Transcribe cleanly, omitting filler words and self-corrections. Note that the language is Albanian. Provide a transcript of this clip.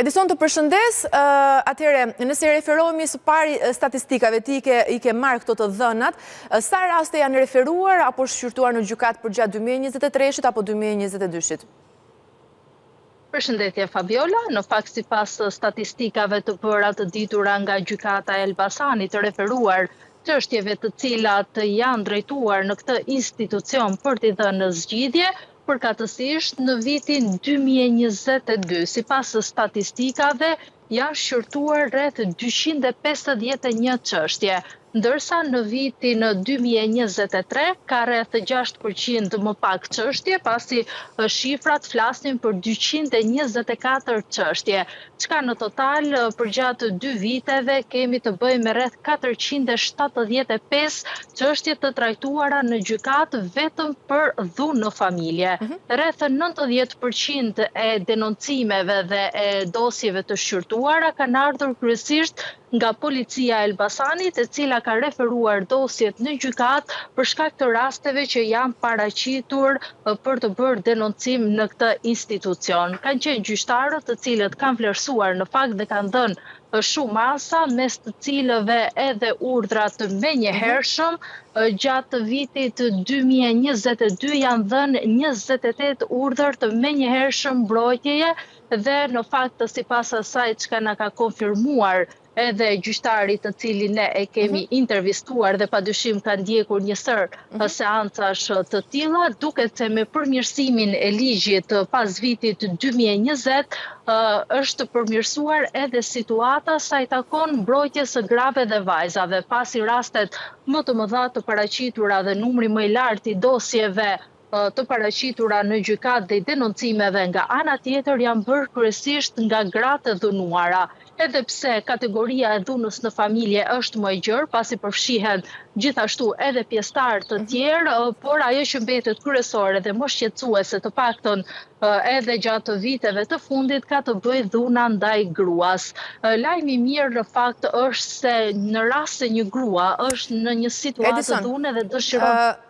Edison, të përshëndes, atëre, nëse referohemi së pari statistikave, ti i ke marrë këto të dhënat, sa raste janë referuar apo shqyrtuar në gjykat për gjatë 2023-shit apo 2022-shit? Përshëndetje Fabiola, në fakt sipas statistikave të bëra të ditura nga gjykata e Elbasanit të referuar çështjeve të cilat janë drejtuar në këtë institucion për t'i dhënë zgjidhje, përkatësisht në vitin 2022, sipas statistikave, janë shqyrtuar rreth 251 çështje, ndërsa në vitin 2023 ka rreth 6% më pak çështje, pasi shifrat flasin për 224 çështje, çka në total përgjatë 2 viteve kemi të bëjmë me rreth 475 çështje të trajtuara në gjykat vetëm për dhunë në familje. Rreth 90% e denoncimeve dhe e dosjeve të shqyrtuara kanë ardhur kryesisht nga policia e Elbasanit, e cila ka referuar dosjet në gjykat për shkak të rasteve që janë paraqitur për të bërë denoncim në këtë institucion. Kanë qenë gjyqtarët të cilët kanë vlerësuar në fakt dhe kanë dhënë shumë masa, mes të cilëve edhe urdhra të menjëhershëm. Gjatë vitit 2022 janë dhënë 28 urdhër të menjëhershëm mbrojtjeje dhe në fakt sipas asaj çka na ka konfirmuar edhe gjyqtari të cilin ne e kemi intervistuar dhe padyshim ka ndjekur një sër seancash të tilla, duket se me përmirësimin e ligjit pas vitit 2020 është përmirësuar edhe situata sa i takon mbrojtjes së grave dhe vajzave, pasi rastet më të mëdha të paraqitura dhe numri më i lartë i dosjeve të paraqitura në gjykat dhe i denoncimeve nga ana tjetër janë bërë kryesisht nga gratë e dhunuara. Edhe pse kategoria e dhunës në familje është më e gjerë, pasi përfshihen gjithashtu edhe pjesëtar të tjerë, por ajo që mbetet kryesore dhe më shqetësuese, të paktën edhe gjatë viteve të fundit, ka të bëjë dhuna ndaj gruas. Lajmi i mirë në fakt është se në rast se një grua është në një situatë dhune dhe dëshiron